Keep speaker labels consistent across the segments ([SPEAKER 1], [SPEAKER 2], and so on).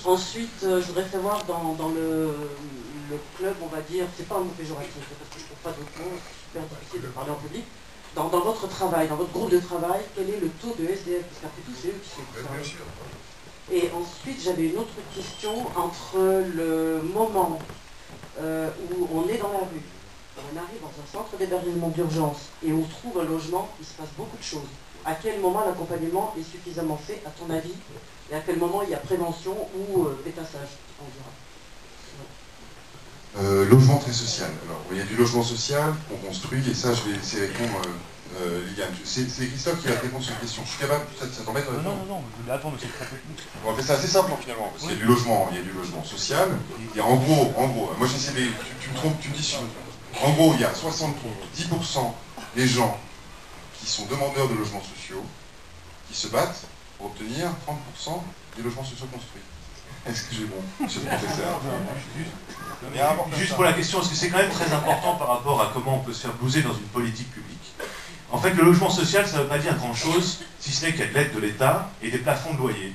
[SPEAKER 1] Ensuite, je voudrais savoir dans le club, on va dire, c'est pas un mot péjoratif, parce que je trouve pas d'autres mots, c'est super difficile de parler en public. Dans votre travail, dans votre groupe de travail, quel est le taux de SDF? Parce qu'après tout, c'est eux qui sont concernés. Et ensuite, j'avais une autre question entre le moment où on est dans la rue, on arrive dans un centre d'hébergement d'urgence et on trouve un logement, il se passe beaucoup de choses. À quel moment l'accompagnement est suffisamment fait, à ton avis, et à quel moment il y a prévention ou pétassage, on dira.
[SPEAKER 2] Logement très social. Alors, il y a du logement social qu'on construit, et ça, je vais laisser répondre Liliane. C'est Christophe qui va répondre sur cette question. Je suis capable, ça t'embête?
[SPEAKER 3] Non, je voulais attendre, c'est très technique.
[SPEAKER 2] Bon, c'est assez simple, finalement. Parce qu'il y a du logement, social. Et en gros, moi j'essaie de... Tu me trompes, tu me dis si je me trompe. En gros, il y a 70% des gens qui sont demandeurs de logements sociaux qui se battent pour obtenir 30% des logements sociaux construits. Est-ce que j'ai bon, monsieur le professeur?
[SPEAKER 3] Juste pour la question, parce que c'est quand même très important par rapport à comment on peut se faire blouser dans une politique publique. En fait, le logement social, ça ne veut pas dire grand-chose, si ce n'est qu'il y a de l'aide de l'État et des plafonds de loyer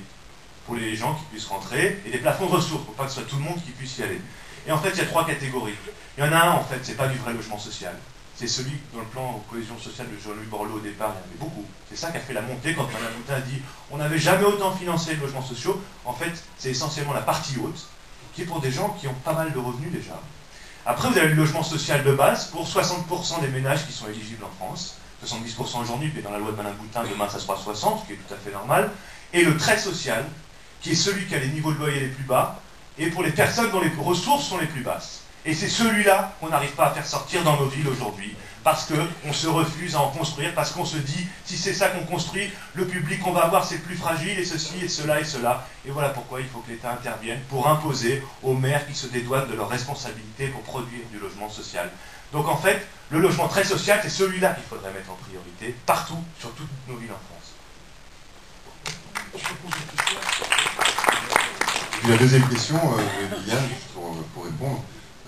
[SPEAKER 3] pour les gens qui puissent rentrer, et des plafonds de ressources, pour pas que ce soit tout le monde qui puisse y aller. Et en fait, il y a 3 catégories. Il y en a un, en fait, c'est pas du vrai logement social. C'est celui dans le plan cohésion sociale de Jean-Louis Borloo au départ, il y en avait beaucoup. C'est ça qui a fait la montée quand Mme Boutin a dit on n'avait jamais autant financé les logements sociaux. En fait, c'est essentiellement la partie haute, qui est pour des gens qui ont pas mal de revenus déjà. Après, vous avez le logement social de base pour 60% des ménages qui sont éligibles en France. 70% aujourd'hui, puis dans la loi de Mme Boutin, demain ça sera 60%, ce qui est tout à fait normal. Et le très social, qui est celui qui a les niveaux de loyer les plus bas, et pour les personnes dont les ressources sont les plus basses. Et c'est celui-là qu'on n'arrive pas à faire sortir dans nos villes aujourd'hui, parce qu'on se refuse à en construire, parce qu'on se dit, si c'est ça qu'on construit, le public qu'on va avoir c'est le plus fragile, et ceci, et cela, et cela. Et voilà pourquoi il faut que l'État intervienne pour imposer aux maires qui se dédouanent de leurs responsabilités pour produire du logement social. Donc en fait, le logement très social, c'est celui-là qu'il faudrait mettre en priorité, partout, sur toutes nos villes en France.
[SPEAKER 2] Et la deuxième question, Liliane, pour répondre,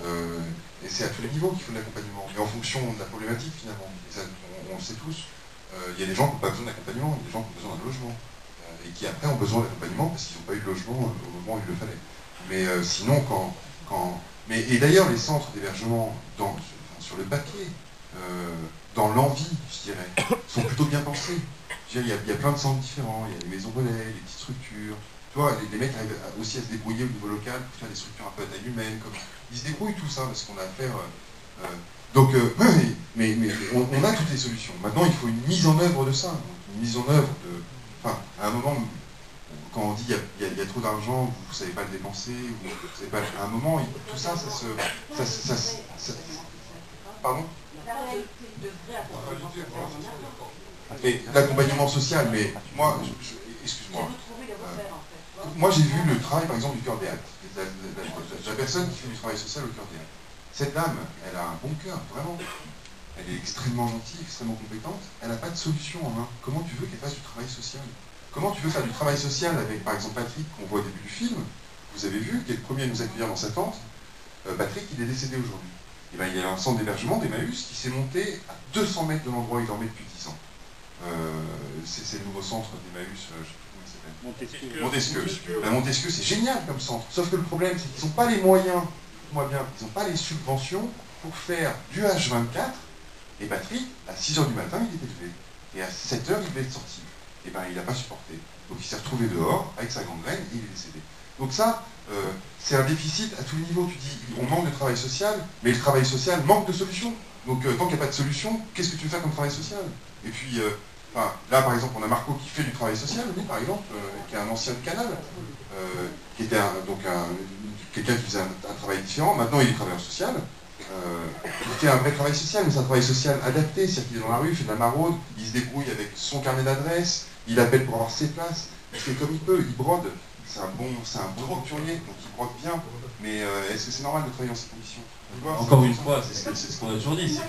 [SPEAKER 2] et c'est à tous les niveaux qu'il faut de l'accompagnement, mais en fonction de la problématique finalement. Et ça, on le sait tous, il y a des gens qui n'ont pas besoin d'accompagnement, il y a des gens qui ont besoin d'un logement, et qui après ont besoin d'accompagnement parce qu'ils n'ont pas eu de logement au moment où il le fallait. Mais sinon, et d'ailleurs, les centres d'hébergement sur le papier, dans l'envie, je dirais, sont plutôt bien pensés. Je veux dire, il y a plein de centres différents, il y a les maisons relais, les petites structures. Tu vois, les mecs arrivent aussi à se débrouiller au niveau local pour faire des structures un peu à taille humaine. Ils se débrouillent tout ça parce qu'on a affaire. Mais on a toutes les solutions. Maintenant, il faut une mise en œuvre de ça. Une mise en œuvre de. Enfin, à un moment, quand on dit il y a trop d'argent, vous ne savez pas le dépenser, vous savez pas. À un moment, tout ça, ça se. Pardon? Et l'accompagnement social, mais moi, excuse-moi. Moi, j'ai vu le travail, par exemple, du cœur des actes. La personne qui fait du travail social au cœur des actes. Cette dame, elle a un bon cœur, vraiment. Elle est extrêmement gentille, extrêmement compétente. Elle n'a pas de solution en main. Comment tu veux qu'elle fasse du travail social? Comment tu veux faire du travail social avec, par exemple, Patrick, qu'on voit au début du film? Vous avez vu, qui est le premier à nous accueillir dans sa tente. Patrick, il est décédé aujourd'hui. Et ben, il y a un centre d'hébergement d'Emmaüs qui s'est monté à 200 mètres de l'endroit où il dormait depuis 10 ans. C'est le nouveau centre d'Emmaüs, Montesquieu. La Montesquieu, c'est génial comme centre. Sauf que le problème, c'est qu'ils n'ont pas les moyens, écoute-moi bien, ils n'ont pas les subventions pour faire du H24. Et Patrick, à 6h du matin, il était levé. Et à 7h, il devait être sorti. Et ben, il n'a pas supporté. Donc il s'est retrouvé dehors, avec sa gangrène, et il est décédé. Donc ça, c'est un déficit à tous les niveaux. Tu dis, on manque de travail social, mais le travail social manque de solutions. Donc tant qu'il n'y a pas de solution, qu'est-ce que tu veux faire comme travail social? Et puis, là, par exemple, on a Marco qui fait du travail social, lui, par exemple, qui est un ancien de Canal, qui était quelqu'un qui faisait un travail différent. Maintenant, il est travailleur social. Il fait un vrai travail social, mais c'est un travail social adapté. C'est-à-dire qu'il est dans la rue, il fait de la maraude, il se débrouille avec son carnet d'adresse, il appelle pour avoir ses places, il fait comme il peut, il brode. C'est un bon roturier, donc il brode bien. Mais est-ce que c'est normal de travailler dans ces conditions?
[SPEAKER 4] Encore une fois, c'est ce qu'on a toujours dit,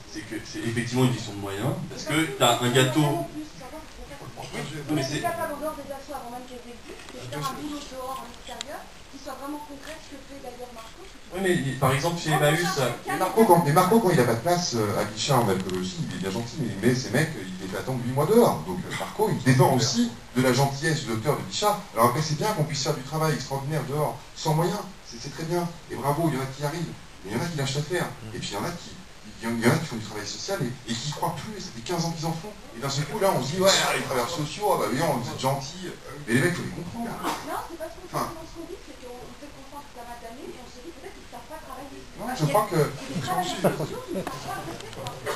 [SPEAKER 4] c'est que c'est effectivement une question de moyens, parce que tu as un gâteau.
[SPEAKER 5] c'est faire un boulot dehors, en extérieur, qui soit vraiment concret, ce que fait d'ailleurs Marco.
[SPEAKER 4] Oui, mais par exemple, chez Emmaüs...
[SPEAKER 2] Mais Marco, quand il n'a pas de place à Guichard en alcoolologie, il est bien gentil, mais il met ces mecs, il les fait attendre 8 mois dehors. Donc Marco, il dépend aussi de la gentillesse du docteur de Guichard. Alors après, c'est bien qu'on puisse faire du travail extraordinaire dehors, sans moyens, c'est très bien. Et bravo, il y en a qui arrivent, mais il y en a qui lâchent l'affaire. Et puis il y en a qui font du travail social et qui y croient plus, ça fait 15 ans qu'ils en font. Et d'un seul coup, là, on se dit, ouais, les travailleurs sociaux, ah bah oui, vous êtes gentils. Mais les mecs, il faut les comprendre.
[SPEAKER 5] Non, c'est pas ce qu'on dit, c'est qu'on fait comprendre toute la masse d'années et on se dit peut-être qu'ils ne savent pas travailler.
[SPEAKER 2] Non, je crois que...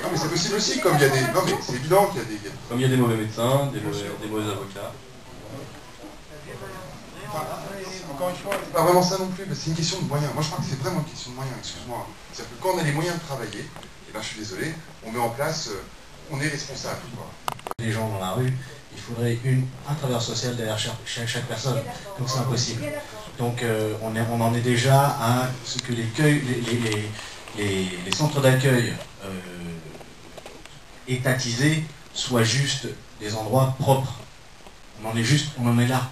[SPEAKER 2] Non, mais c'est possible aussi, comme il y a des... Non, mais c'est évident qu'il y a des...
[SPEAKER 4] Comme il y a des mauvais médecins, des mauvais avocats.
[SPEAKER 2] Encore une fois, c'est pas vraiment ça non plus, c'est une question de moyens. Moi, je crois que c'est vraiment une question de moyens, excuse-moi. C'est-à-dire que quand on a les moyens de travailler, et ben, je suis désolé, on met en place... on est responsable, quoi.
[SPEAKER 6] Les gens dans la rue, il faudrait un travailleur social derrière chaque personne. Donc c'est impossible. Donc on en est déjà à ce que les centres d'accueil étatisés soient juste des endroits propres. On en est là.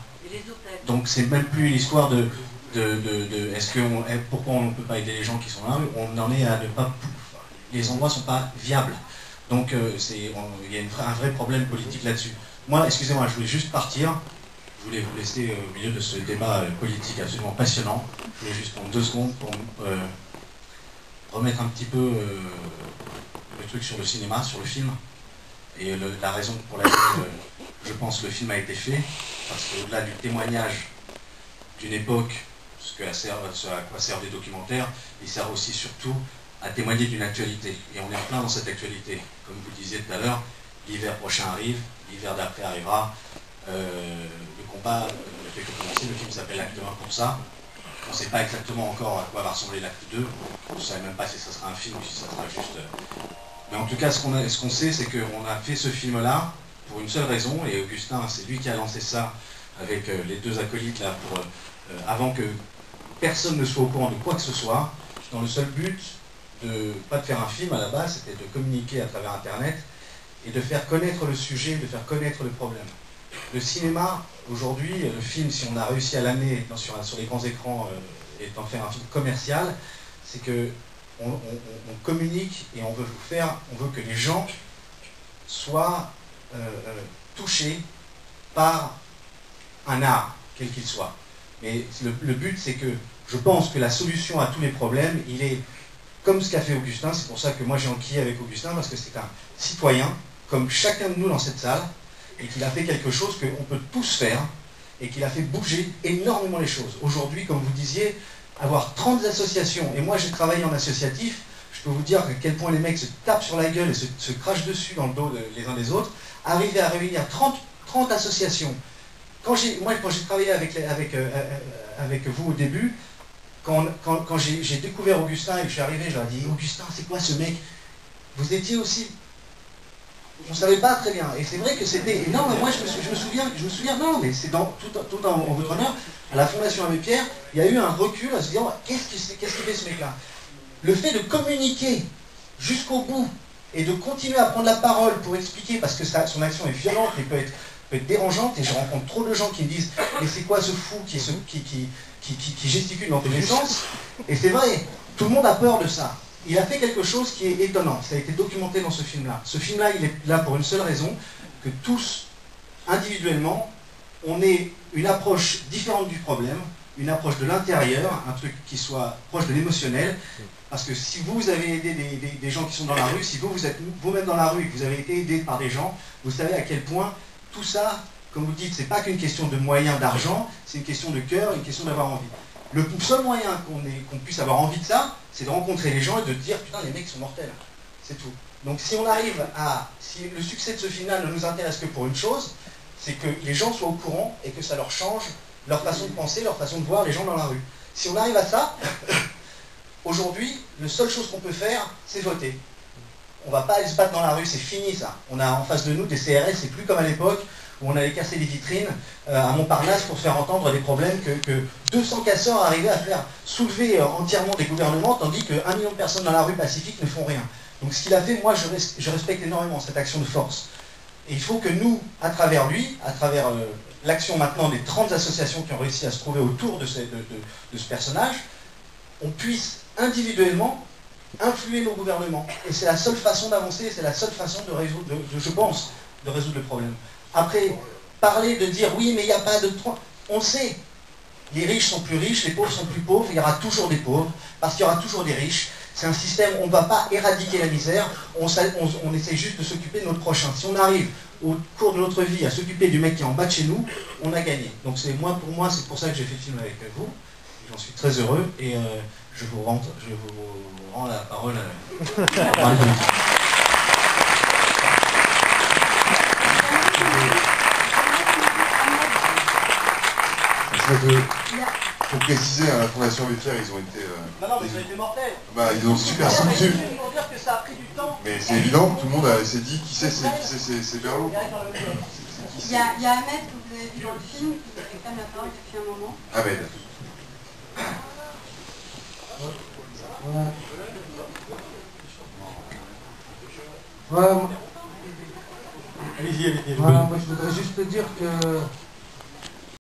[SPEAKER 6] Donc c'est même plus une histoire de pourquoi on ne peut pas aider les gens qui sont dans la rue. On en est à ne pas... Les endroits ne sont pas viables. Donc il y a un vrai problème politique là-dessus. Moi, excusez-moi, je voulais juste partir. Je voulais vous laisser au milieu de ce débat politique absolument passionnant. Je voulais juste prendre 2 secondes pour remettre un petit peu le truc sur le cinéma, sur le film. Et la raison pour laquelle je pense que le film a été fait, parce qu'au-delà du témoignage d'une époque, ce à quoi servent les documentaires, il sert aussi surtout à témoigner d'une actualité. Et on est en plein dans cette actualité. Comme vous le disiez tout à l'heure, l'hiver prochain arrive, l'hiver d'après arrivera. Le combat ne fait que commencer. Le film s'appelle Acte 1 pour ça. On ne sait pas exactement encore à quoi va ressembler l'acte 2. On ne sait même pas si ça sera un film ou si ça sera juste... Mais en tout cas, ce qu'on sait, c'est qu'on a fait ce film-là pour une seule raison. Et Augustin, c'est lui qui a lancé ça avec les 2 acolytes là, avant que personne ne soit au courant de quoi que ce soit, dans le seul but pas de faire un film à la base, c'était de communiquer à travers Internet et de faire connaître le sujet, de faire connaître le problème. Le cinéma, aujourd'hui, le film, si on a réussi à l'amener sur les grands écrans et d'en faire un film commercial, c'est que on communique et on veut que les gens soient touchés par un art, quel qu'il soit. Mais le but, c'est que je pense que la solution à tous les problèmes, il est comme ce qu'a fait Augustin. C'est pour ça que moi j'ai enquillé avec Augustin, parce que c'est un citoyen, comme chacun de nous dans cette salle, et qu'il a fait quelque chose qu'on peut tous faire, et qu'il a fait bouger énormément les choses. Aujourd'hui, comme vous disiez, avoir 30 associations, et moi j'ai travaillé en associatif, je peux vous dire à quel point les mecs se tapent sur la gueule et se crachent dessus dans le dos les uns des autres, arriver à réunir 30 associations. Quand j'ai travaillé avec vous au début, quand j'ai découvert Augustin et que je suis arrivé, je leur ai dit « Augustin, c'est quoi ce mec ?» Vous étiez aussi... On ne savait pas très bien. Et c'est vrai que c'était... Non, mais moi je me souviens, non, mais c'est tout en votre honneur, à la Fondation Abbé Pierre, il y a eu un recul à se dire « Qu'est-ce qu'il fait ce mec-là » Le fait de communiquer jusqu'au bout et de continuer à prendre la parole pour expliquer, parce que son action est violente et peut être dérangeante, et je rencontre trop de gens qui me disent « Mais c'est quoi ce fou qui gesticule dans tous les sens ?» Et c'est vrai, tout le monde a peur de ça. Il a fait quelque chose qui est étonnant, ça a été documenté dans ce film-là. Ce film-là, il est là pour une seule raison, que tous, individuellement, on ait une approche différente du problème, une approche de l'intérieur, un truc qui soit proche de l'émotionnel, parce que si vous avez aidé des gens qui sont dans la rue, si vous êtes vous-même dans la rue et que vous avez été aidé par des gens, vous savez à quel point tout ça, comme vous dites, c'est pas qu'une question de moyens, d'argent, c'est une question de cœur, une question d'avoir envie. Le seul moyen qu'on puisse avoir envie de ça, c'est de rencontrer les gens et de dire putain, les mecs sont mortels. C'est tout. Donc si on arrive si le succès de ce film-là ne nous intéresse que pour une chose, c'est que les gens soient au courant et que ça leur change leur façon de penser, leur façon de voir les gens dans la rue. Si on arrive à ça, aujourd'hui, la seule chose qu'on peut faire, c'est voter. On ne va pas aller se battre dans la rue, c'est fini ça. On a en face de nous des CRS, c'est plus comme à l'époque où on allait casser les vitrines à Montparnasse pour faire entendre des problèmes que 200 casseurs arrivaient à faire soulever entièrement des gouvernements, tandis que 1 million de personnes dans la rue pacifique ne font rien. Donc ce qu'il a fait, moi je respecte énormément cette action de force. Et il faut que nous, à travers lui, à travers l'action maintenant des 30 associations qui ont réussi à se trouver autour de ce personnage, on puisse individuellement influer nos gouvernements. Et c'est la seule façon d'avancer, c'est la seule façon de résoudre, je pense, de résoudre le problème. Après, parler de dire oui, mais il n'y a pas de... On sait, les riches sont plus riches, les pauvres sont plus pauvres, il y aura toujours des pauvres, parce qu'il y aura toujours des riches. C'est un système, on ne va pas éradiquer la misère, on essaie juste de s'occuper de notre prochain. Si on arrive au cours de notre vie à s'occuper du mec qui est en bas de chez nous, on a gagné. Donc pour moi, c'est pour ça que j'ai fait le film avec vous. J'en suis très heureux et je vous rends la parole à
[SPEAKER 2] Pour préciser, à la Fondation Abbé Pierre, ils ont été...
[SPEAKER 6] non, mais ça a été mortel.
[SPEAKER 2] Bah, ils ont super soutenu.
[SPEAKER 6] Pour dire que ça a pris du temps.
[SPEAKER 2] Mais c'est évident, tout le monde s'est dit qui c'est Berlot.
[SPEAKER 5] Il y a Ahmed que vous avez vu dans le film, qui réclame la parole depuis un moment.
[SPEAKER 2] Ahmed.
[SPEAKER 7] Allez-y. Moi, je voudrais juste te dire que